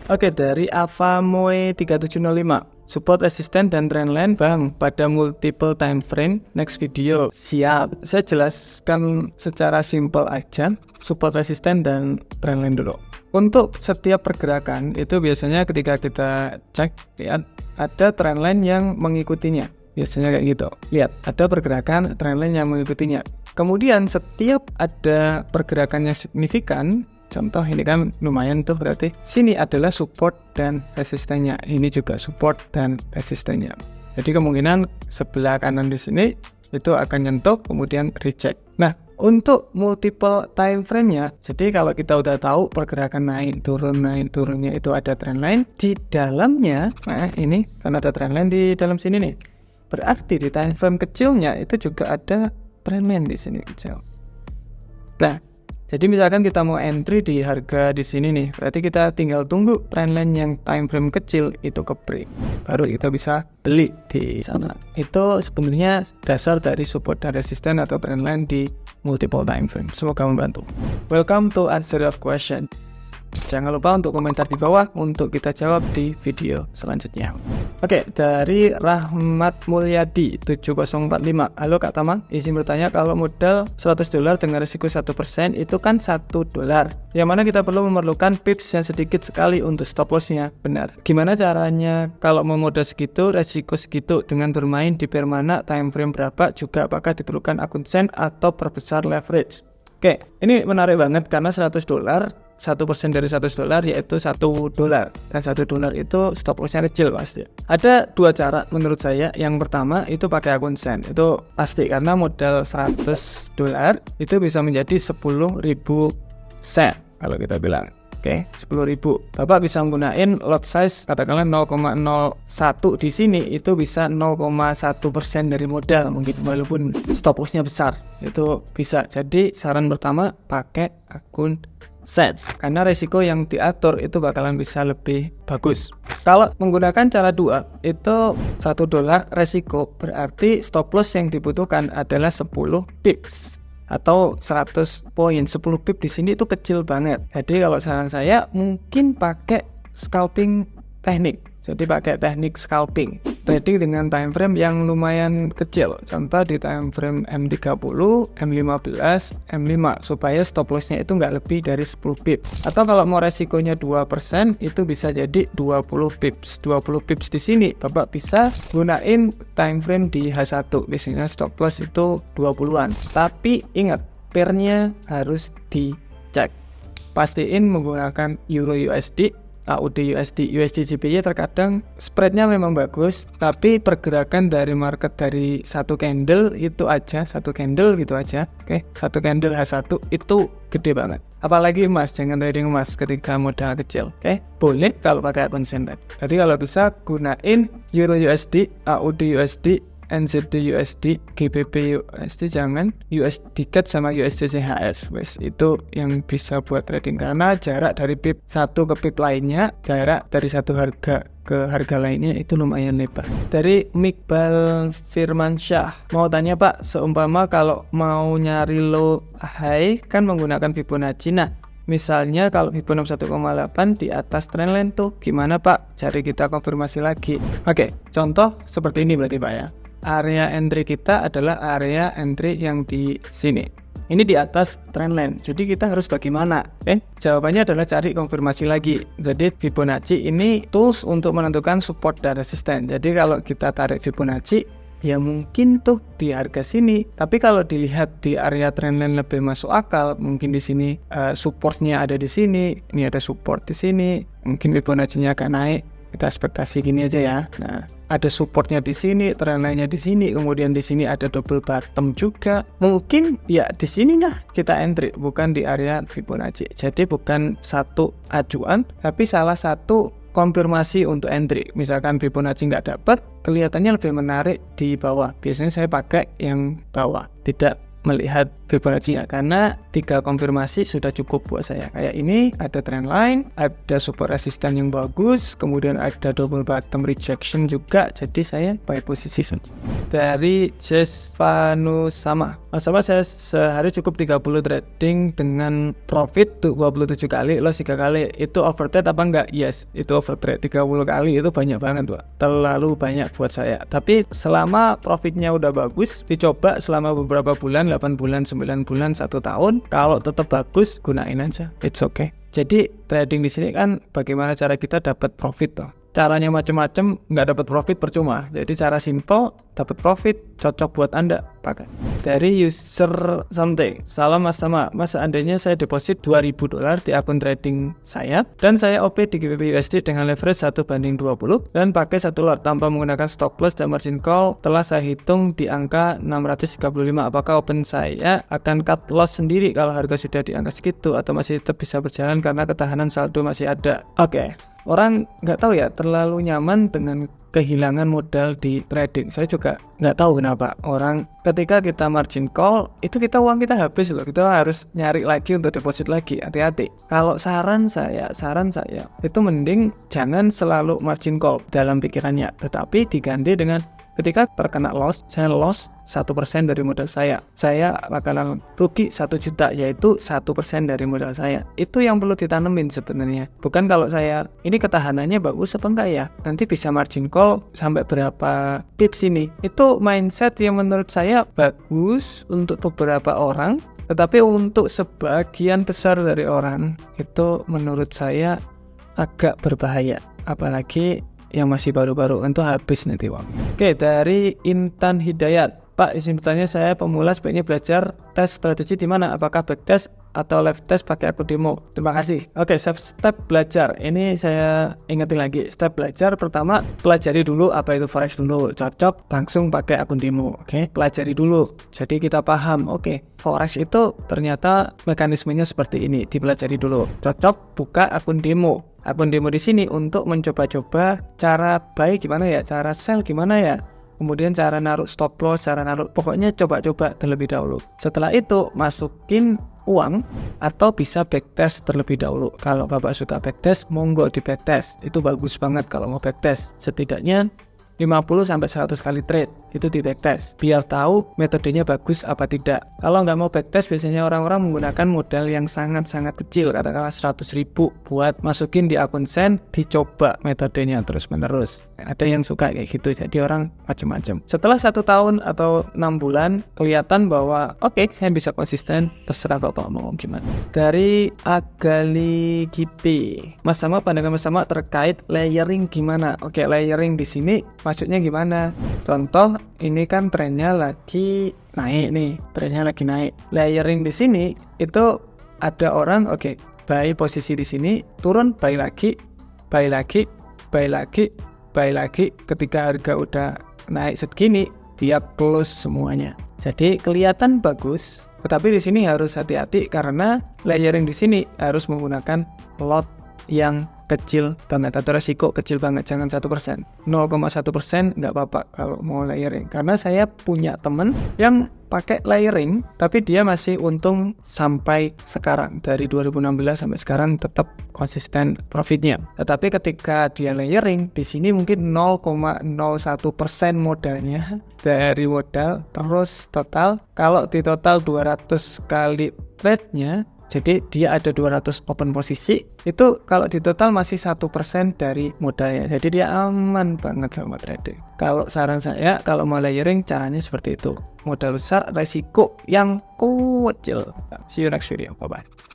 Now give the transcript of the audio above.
Oke, dari Avamoe 3705. Support resisten dan trendline bang pada multiple time frame. Next video. Siap. Saya jelaskan secara simpel aja support resisten dan trendline dulu. Untuk setiap pergerakan itu biasanya ketika kita cek, lihat ada trendline yang mengikutinya. Biasanya kayak gitu. Lihat, ada pergerakan trendline yang mengikutinya. Kemudian setiap ada pergerakan yang signifikan, contoh ini kan lumayan tuh, berarti sini adalah support dan resistennya. Ini juga support dan resistennya. Jadi kemungkinan sebelah kanan di sini itu akan nyentuh kemudian reject. Nah, untuk multiple time frame-nya, jadi kalau kita udah tahu pergerakan naik turunnya itu ada trendline di dalamnya. Nah, ini kan ada trendline di dalam sini nih. Berarti di time frame kecilnya itu juga ada trendline di sini kecil. Nah, jadi misalkan kita mau entry di harga di sini nih, berarti kita tinggal tunggu trendline yang time frame kecil itu ke break, baru kita bisa beli di sana. Itu sebenarnya dasar dari support dan resisten atau trendline di multiple time frame. Semoga membantu. Welcome to answer your question. Jangan lupa untuk komentar di bawah untuk kita jawab di video selanjutnya. Oke, dari Rahmat Mulyadi 7045. Halo Kak Tama, izin bertanya, kalau modal $100 dengan risiko 1% itu kan $1. Yang mana kita perlu memerlukan pips yang sedikit sekali untuk stop loss-nya. Benar. Gimana caranya kalau mau modal segitu, resiko segitu dengan bermain di pair mana, time frame berapa, juga apakah diperlukan akun sen atau perbesar leverage? Oke, ini menarik banget karena $100, 1% dari $100 yaitu $1. Dan $1 itu stop lossnya kecil pasti. Ada dua cara menurut saya. Yang pertama itu pakai akun sen. Itu pasti karena modal $100 itu bisa menjadi 10.000 sen kalau kita bilang. Oke, 10.000. Bapak bisa menggunakan lot size katakanlah 0,01 di sini, itu bisa 0,1% dari modal mungkin, walaupun stop lossnya besar. Itu bisa. Jadi saran pertama pakai akun set karena resiko yang diatur itu bakalan bisa lebih bagus. Kalau menggunakan cara dua, itu $1 resiko, berarti stop loss yang dibutuhkan adalah 10 pips atau 100 poin. 10 pip di sini itu kecil banget. Jadi kalau saran saya mungkin pakai scalping teknik. Jadi pakai teknik scalping, trading dengan time frame yang lumayan kecil. Contoh di time frame M30, M15, M5 supaya stop lossnya itu nggak lebih dari 10 pip. Atau kalau mau resikonya 2% itu bisa jadi 20 pips. 20 pips di sini Bapak bisa gunain time frame di H1. Biasanya stop loss itu 20-an. Tapi ingat, pairnya harus dicek. Pastiin menggunakan Euro USD, AUD USD, USD JPY terkadang spreadnya memang bagus, tapi pergerakan dari market dari satu candle itu aja, satu candle gitu aja, oke, satu candle H1 itu gede banget. Apalagi emas, jangan trading emas ketika modal kecil, oke? Boleh kalau pakai akun sen. Jadi kalau bisa gunain Euro USD, AUD USD, NZD USD, GBP USD jangan, USD CAD sama USD CHF. Wes, itu yang bisa buat trading karena jarak dari pip satu ke pip lainnya, jarak dari satu harga ke harga lainnya itu lumayan lebar. Dari Mikbal Firmansyah, mau tanya Pak, seumpama kalau mau nyari low high kan menggunakan Fibonacci. Nah, misalnya kalau Fibonacci 1,8 di atas trendline tuh gimana Pak? Cari kita konfirmasi lagi. Oke, contoh seperti ini berarti Pak ya. Area entry kita adalah area entry yang di sini. Ini di atas trendline. Jadi kita harus bagaimana? Jawabannya adalah cari konfirmasi lagi. Jadi Fibonacci ini tools untuk menentukan support dan resisten. Jadi kalau kita tarik Fibonacci, ya mungkin tuh di harga sini. Tapi kalau dilihat di area trendline lebih masuk akal, mungkin di sini supportnya ada di sini. Ini ada support di sini. Mungkin Fibonacci-nya akan naik. Kita ekspektasi gini aja ya. Nah, ada supportnya di sini, trendline-nya di sini, kemudian di sini ada double bottom juga. Mungkin ya di sini lah kita entry, bukan di area Fibonacci. Jadi bukan satu acuan, tapi salah satu konfirmasi untuk entry. Misalkan Fibonacci nggak dapat, kelihatannya lebih menarik di bawah. Biasanya saya pakai yang bawah, tidak melihat Fibonacci ya, karena 3 konfirmasi sudah cukup buat saya. Kayak ini ada trendline, ada support resisten yang bagus, kemudian ada double bottom rejection juga, jadi saya buy posisi saja. Dari Jesvanusama, sama saya sehari cukup 30 trading dengan profit 27 kali, loss 3 kali. Itu overtrade apa enggak? Yes, itu overtrade. 30 kali itu banyak banget, Pak. Terlalu banyak buat saya. Tapi selama profitnya udah bagus, dicoba selama beberapa bulan, 8 bulan, 9 bulan, 1 tahun, kalau tetap bagus, gunain aja. It's okay. Jadi trading di sini kan bagaimana cara kita dapat profit toh. Caranya macam-macam, nggak dapat profit percuma. Jadi cara simple, dapat profit, cocok buat Anda, pakai. Dari user something, salam Mas Tama. Mas, seandainya saya deposit $2.000 di akun trading saya, dan saya OP di GBP USD dengan leverage 1:20, dan pakai 1 lot tanpa menggunakan stop loss dan margin call, telah saya hitung di angka 635. Apakah open saya akan cut loss sendiri kalau harga sudah di angka segitu, atau masih tetap bisa berjalan karena ketahanan saldo masih ada? Oke. Orang nggak tahu ya, terlalu nyaman dengan kehilangan modal di trading. Saya juga nggak tahu kenapa orang ketika kita margin call itu uang kita habis loh, kita harus nyari lagi untuk deposit lagi. Hati-hati. Kalau saran saya itu mending jangan selalu margin call dalam pikirannya, tetapi diganti dengan ketika terkena loss, saya loss 1% dari modal saya bakalan rugi 1 juta, yaitu 1% dari modal saya. Itu yang perlu ditanemin sebenarnya. Bukan kalau saya ini ketahanannya bagus apa enggak ya, nanti bisa margin call sampai berapa pips ini. Itu mindset yang menurut saya bagus untuk beberapa orang, tetapi untuk sebagian besar dari orang itu menurut saya agak berbahaya. Apalagi yang masih baru-baru, itu habis nanti uang. Oke, dari Intan Hidayat. Pak, izin bertanya, saya pemula sebaiknya belajar tes strategi di mana? Apakah backtest atau live test pakai akun demo? Terima kasih. Oke, step belajar. Ini saya ingetin lagi. Step belajar pertama, pelajari dulu apa itu forex dulu. Cocok, langsung pakai akun demo. Oke, pelajari dulu. Jadi kita paham, oke, forex itu ternyata mekanismenya seperti ini. Dipelajari dulu. Cocok, buka akun demo. Akun demo di sini untuk mencoba-coba cara buy gimana ya, cara sell gimana ya, kemudian cara naruh stop loss, cara naruh, pokoknya coba-coba terlebih dahulu. Setelah itu masukin uang atau bisa backtest terlebih dahulu. Kalau Bapak suka backtest, monggo di backtest. Itu bagus banget kalau mau backtest. Setidaknya 50-100 kali trade itu di backtest biar tahu metodenya bagus apa tidak. Kalau nggak mau backtest, biasanya orang-orang menggunakan modal yang sangat-sangat kecil, katakanlah 100.000 buat masukin di akun send, dicoba metodenya terus-menerus. Ada yang suka kayak gitu, jadi orang macam-macam. Setelah 1 tahun atau 6 bulan kelihatan bahwa oke, saya bisa konsisten, terserah Bapak mau gimana. Dari Agali Gipi, Mas Sama, pandangan Mas Sama terkait layering gimana? Oke, layering di sini maksudnya gimana? Contoh, ini kan trennya lagi naik nih, trennya lagi naik. Layering di sini itu ada orang buy posisi di sini, turun buy lagi, buy lagi, buy lagi, buy lagi. Ketika harga udah naik segini, dia close semuanya. Jadi kelihatan bagus, tetapi di sini harus hati-hati karena layering di sini harus menggunakan lot yang kecil banget atau resiko kecil banget, jangan 1%, 0,1% nggak apa-apa kalau mau layering. Karena saya punya temen yang pakai layering tapi dia masih untung sampai sekarang, dari 2016 sampai sekarang tetap konsisten profitnya. Tetapi ketika dia layering di sini mungkin 0,01% modalnya dari modal, terus total kalau di total 200 kali trade-nya, jadi dia ada 200 open posisi, itu kalau di total masih 1% dari modalnya. Jadi dia aman banget sama trading. Kalau saran saya, kalau mau layering caranya seperti itu. Modal besar, resiko yang kecil. See you next video. Bye-bye.